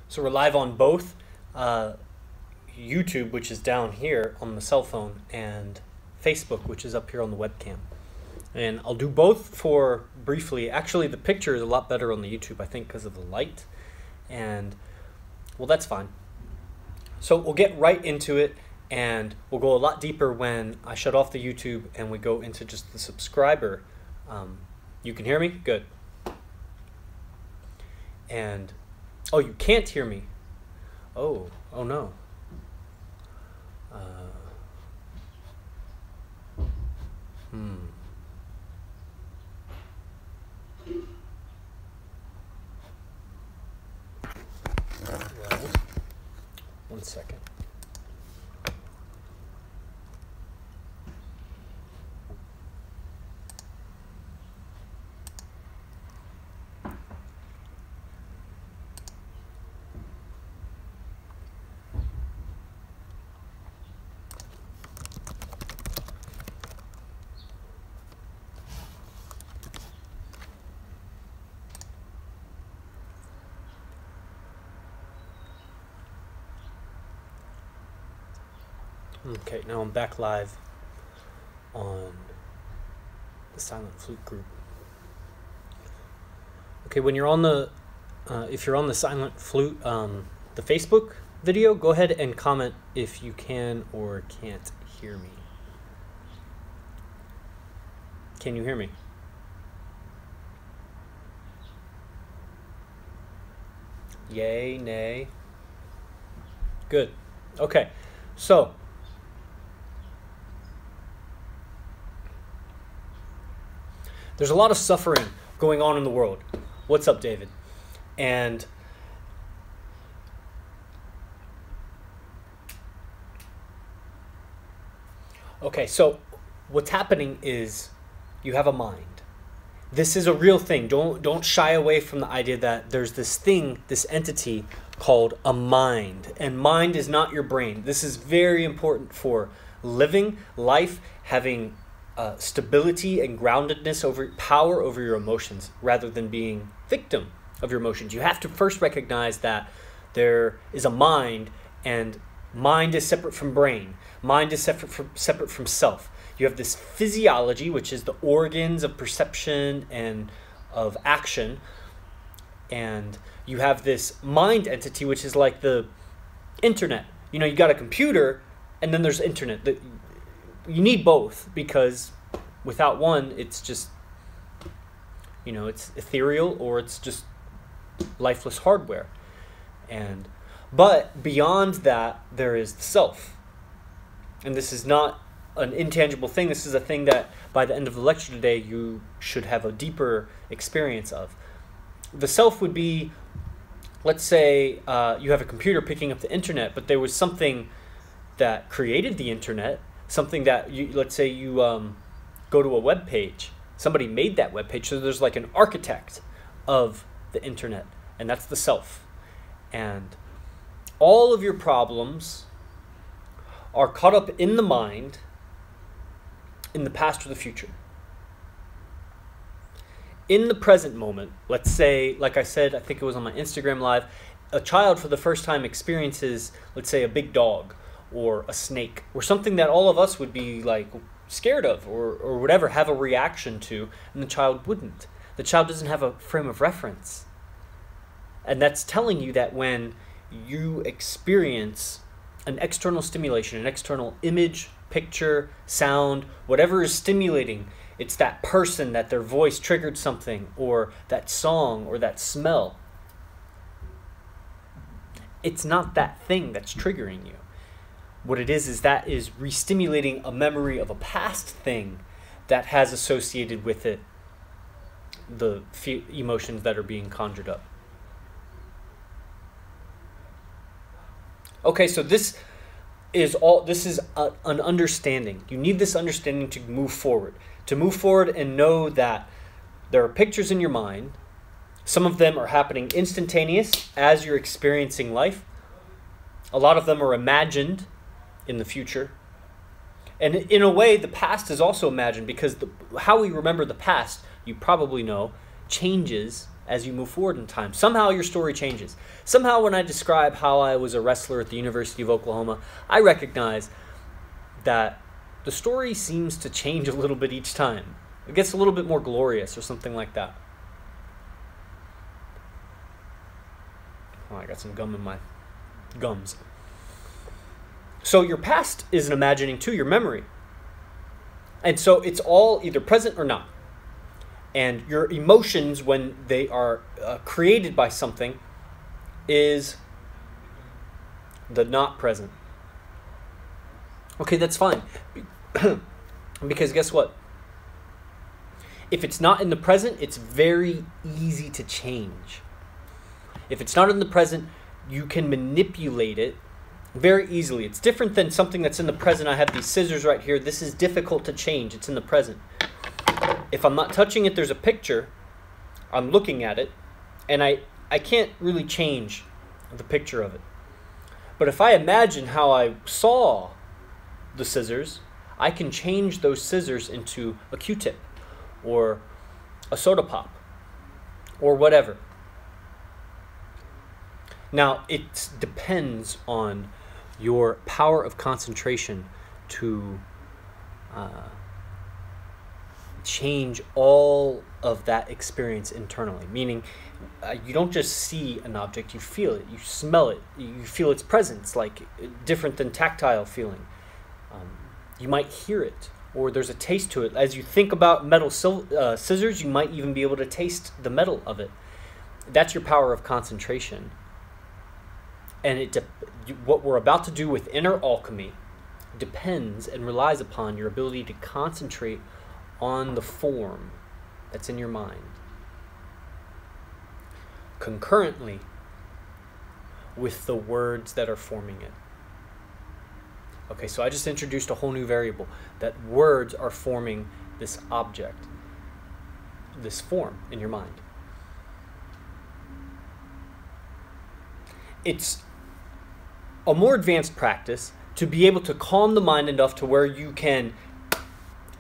So we're live on both YouTube, which is down here on the cell phone, and Facebook, which is up here on the webcam. And I'll do both for briefly. Actually, the picture is a lot better on the YouTube, I think, because of the light. And, well, that's fine. So we'll get right into it, and we'll go a lot deeper when I shut off the YouTube and we go into just the subscriber. You can hear me? Good. And, oh, you can't hear me. Oh no. Well, 1 second. Okay, now I'm back live on the Silent Flute group. Okay, when you're on the, if you're on the Silent Flute, the Facebook video, go ahead and comment if you can or can't hear me. Can you hear me? Yay, nay. Good. Okay, so there's a lot of suffering going on in the world. What's up, David? And okay, so what's happening is you have a mind. This is a real thing. Don't shy away from the idea that there's this thing, this entity called a mind. And mind is not your brain. This is very important for living life, having stability and groundedness, power over your emotions, rather than being victim of your emotions. You have to first recognize that there is a mind, and mind is separate from brain. Mind is separate from self. You have this physiology, which is the organs of perception and of action, and you have this mind entity, which is like the internet. You know, you got a computer, and then there's internet. You need both, because without one, it's just, you know, it's ethereal, or it's just lifeless hardware. But beyond that, there is the self. And this is not an intangible thing. This is a thing that by the end of the lecture today, you should have a deeper experience of. The self would be, let's say you have a computer picking up the internet, but there was something that created the internet. Something that, let's say you go to a web page. Somebody made that web page. So there's like an architect of the internet, and that's the self. And all of your problems are caught up in the mind, in the past or the future. In the present moment, let's say, like I said, I think it was on my Instagram live, a child for the first time experiences, let's say, a big dog, or a snake, or something that all of us would be like scared of, or whatever, have a reaction to, and the child wouldn't. The child doesn't have a frame of reference. And that's telling you that when you experience an external stimulation, an external image, picture, sound, whatever is stimulating, it's that person, that their voice triggered something, or that song, or that smell. It's not that thing that's triggering you. What it is that is re-stimulating a memory of a past thing that has associated with it the emotions that are being conjured up. Okay, so this is an understanding. You need this understanding to move forward. To move forward and know that there are pictures in your mind. Some of them are happening instantaneous as you're experiencing life. A lot of them are imagined in the future. And in a way, the past is also imagined, because how we remember the past, you probably know, changes as you move forward in time. Somehow your story changes. Somehow when I describe how I was a wrestler at the University of Oklahoma, I recognize that the story seems to change a little bit each time. It gets a little bit more glorious or something like that. Oh, I got some gum in my gums. So your past is an imagining too, your memory. And so it's all either present or not. And your emotions, when they are created by something, is the not present. Okay, that's fine. Because guess what? If it's not in the present, it's very easy to change. If it's not in the present, you can manipulate it very easily. It's different than something that's in the present. I have these scissors right here. This is difficult to change. It's in the present. If I'm not touching it, there's a picture. I'm looking at it, and I can't really change the picture of it. But if I imagine how I saw the scissors, I can change those scissors into a Q-tip or a soda pop or whatever. Now, it depends on your power of concentration to change all of that experience internally. Meaning, you don't just see an object, you feel it, you smell it, you feel its presence, like different than tactile feeling. You might hear it, or there's a taste to it. As you think about metal scissors, you might even be able to taste the metal of it. That's your power of concentration. And what we're about to do with inner alchemy depends and relies upon your ability to concentrate on the form that's in your mind, concurrently with the words that are forming it. Okay, so I just introduced a whole new variable, that words are forming this object, this form in your mind. It's a more advanced practice to be able to calm the mind enough to where you can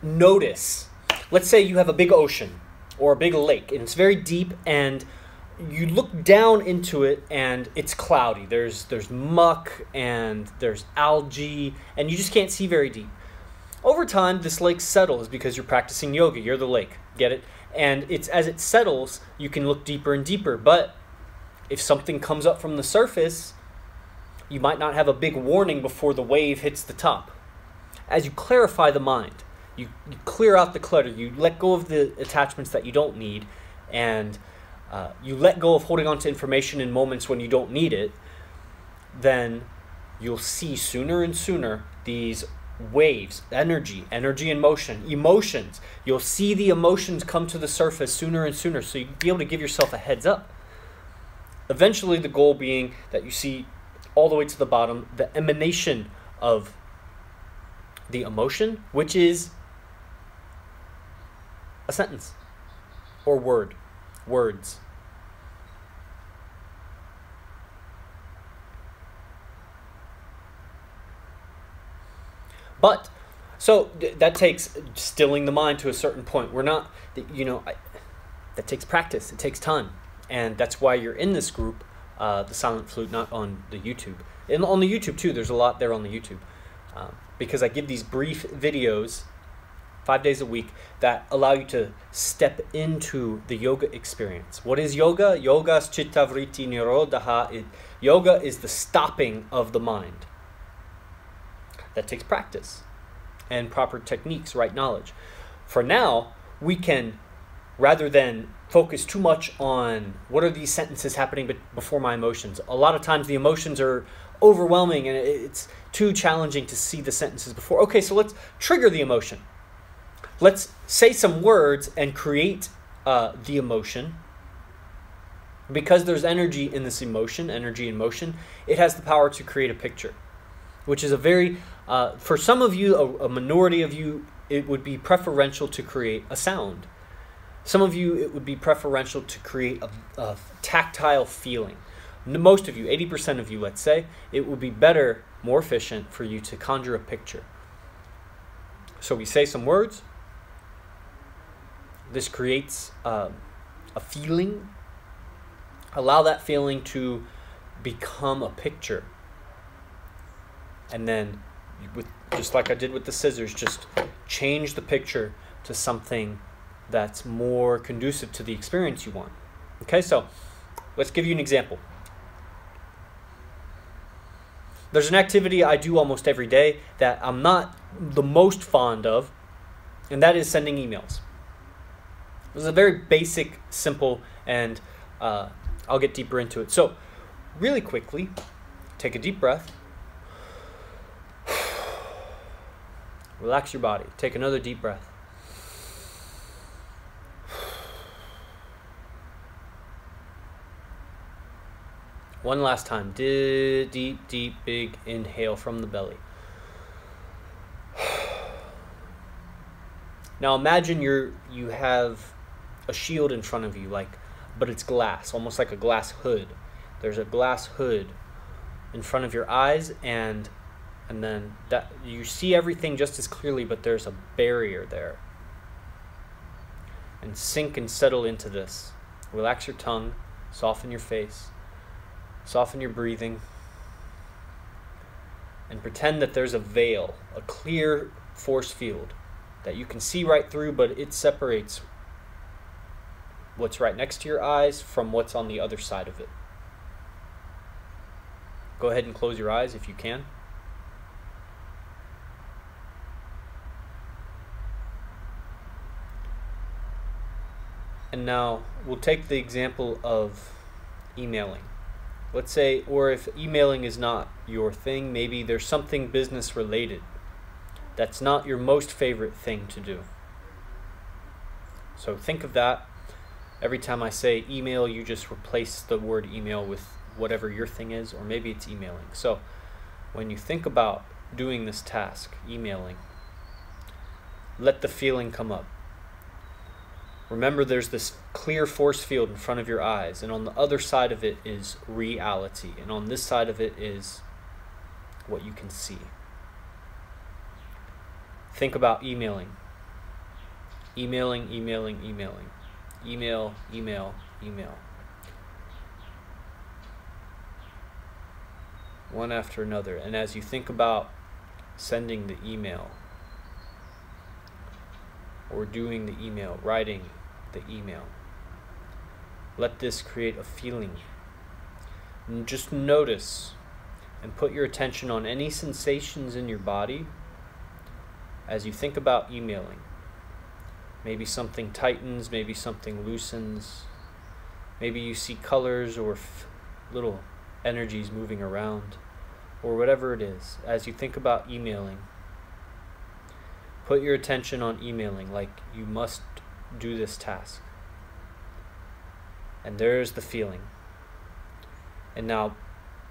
notice. Let's say you have a big ocean or a big lake, and it's very deep, and you look down into it and it's cloudy. There's muck and there's algae, and you just can't see very deep. Over time, this lake settles because you're practicing yoga. You're the lake. Get it? And it's as it settles, you can look deeper and deeper. But if something comes up from the surface, you might not have a big warning before the wave hits the top. As you clarify the mind, you clear out the clutter, you let go of the attachments that you don't need, and you let go of holding on to information in moments when you don't need it, then you'll see sooner and sooner these waves, energy and motion, emotions. You'll see the emotions come to the surface sooner and sooner, so you'll be able to give yourself a heads up. Eventually, the goal being that you see all the way to the bottom the emanation of the emotion, which is a sentence or words. But, so that takes stilling the mind to a certain point. We're not, that takes practice. It takes time. And that's why you're in this group, the Silent Flute, not on the YouTube. And on the YouTube too, there's a lot there on the YouTube. Because I give these brief videos 5 days a week that allow you to step into the yoga experience. What is yoga? Yogas chitta vritti nirodha. Yoga is the stopping of the mind. That takes practice and proper techniques, right knowledge. For now, we can, rather than focus too much on what are these sentences happening before my emotions. A lot of times the emotions are overwhelming and it's too challenging to see the sentences before. Okay, so let's trigger the emotion. Let's say some words and create the emotion. Because there's energy in this emotion, energy in motion, it has the power to create a picture, which is a very, for some of you, a minority of you, it would be preferential to create a sound. Some of you, it would be preferential to create a tactile feeling. Most of you, 80% of you, let's say, it would be better, more efficient for you to conjure a picture. So we say some words. This creates a feeling Allow that feeling to become a picture. And then, just like I did with the scissors, just change the picture to something that's more conducive to the experience you want. Okay, so let's give you an example. There's an activity I do almost every day that I'm not the most fond of, and that is sending emails. This is a very basic, simple, and I'll get deeper into it. So, really quickly, take a deep breath. Relax your body. Take another deep breath. One last time. Deep, deep, big inhale from the belly. Now imagine you have a shield in front of you, but it's glass, almost like a glass hood. There's a glass hood in front of your eyes, and then that you see everything just as clearly, but there's a barrier there. And sink and settle into this. Relax your tongue, soften your face, soften your breathing, and pretend that there's a veil, a clear force field that you can see right through, but it separates what's right next to your eyes from what's on the other side of it. Go ahead and close your eyes if you can. And now we'll take the example of emailing. Let's say, or if emailing is not your thing, maybe there's something business related that's not your most favorite thing to do. So think of that. Every time I say email, you just replace the word email with whatever your thing is, or maybe it's emailing. So when you think about doing this task, emailing, let the feeling come up. Remember, there's this clear force field in front of your eyes, and on the other side of it is reality, and on this side of it is what you can see. Think about emailing. Emailing, emailing, emailing. Email, email, email. One after another. And as you think about sending the email, or doing the email, writing the email, let this create a feeling. And just notice and put your attention on any sensations in your body as you think about emailing. Maybe something tightens, maybe something loosens, maybe you see colors or little energies moving around, or whatever it is. As you think about emailing, put your attention on emailing like you must do this task. And there's the feeling. And now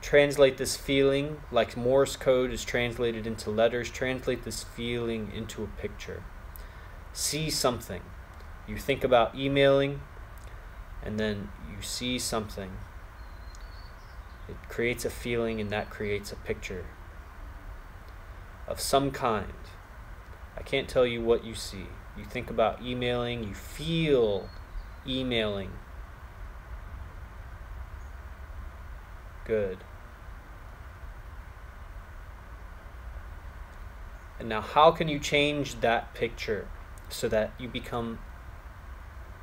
translate this feeling like Morse code is translated into letters. Translate this feeling into a picture. See something. You think about emailing, and then you see something. It creates a feeling, and that creates a picture of some kind. I can't tell you what you see. You think about emailing, you feel emailing. Good. And now how can you change that picture so that you become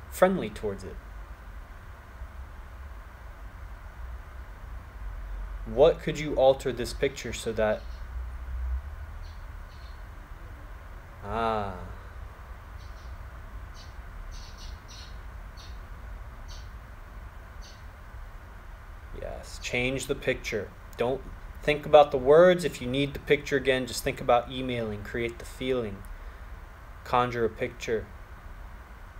friendly towards it? What could you alter this picture so that yes, change the picture. Don't think about the words. If you need the picture again, just think about emailing. Create the feeling. Conjure a picture.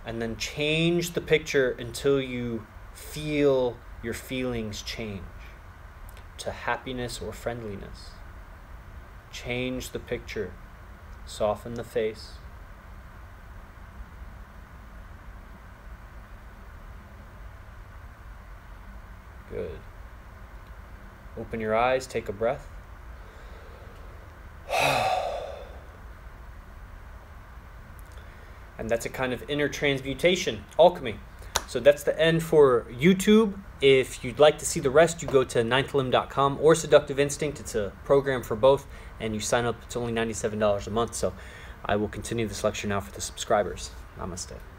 And then change the picture until you feel your feelings change to happiness or friendliness. Change the picture. Soften the face. Good. Open your eyes, take a breath. And that's a kind of inner transmutation, alchemy. So that's the end for YouTube. If you'd like to see the rest, you go to ninthlimb.com or Seductive Instinct. It's a program for both, and you sign up. It's only $97 a month. So I will continue this lecture now for the subscribers. Namaste.